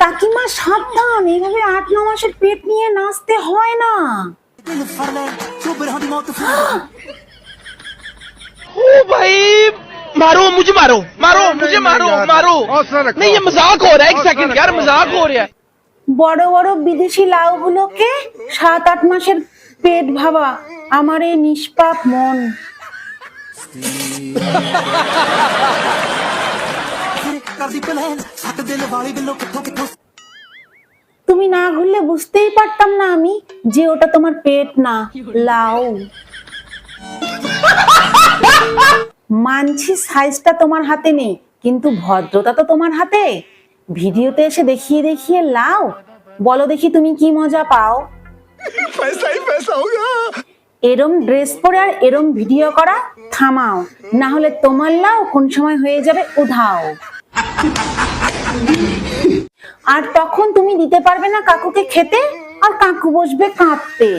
কাকিমা সাবধান, এইভাবে 8-9 মাসের পেট নিয়ে নাচতে হয় না। ओ भाई मारो मुझे, मारो मारो मुझे, मारो मारो। नहीं ये मजाक हो रहा है, एक सेकंड यार, मजाक हो रहा है। বড় বড় বিদেশি লাউগুলোকে 7-8 মাসের পেট ভাবা আমার এই নিষ্পাপ মন। তুমি না ঘুরলে বুঝতেই পারতাম না আমি যে ওটা তোমার পেট না, লাউ। মানছি সাইজটা তোমার হাতে নেই, কিন্তু ভদ্রতা তো তোমার হাতে। ভিডিওতে এসে দেখিয়ে দেখিয়ে লাও, বলো দেখি তুমি কি মজা পাও। এরম ড্রেস পরে আর এরম ভিডিও করা থামাও, না হলে তোমার লাউ কোন সময় হয়ে যাবে উধাও। আর তখন তুমি দিতে পারবে না কাকুকে খেতে, আর কাকু বসবে কাঁদতে।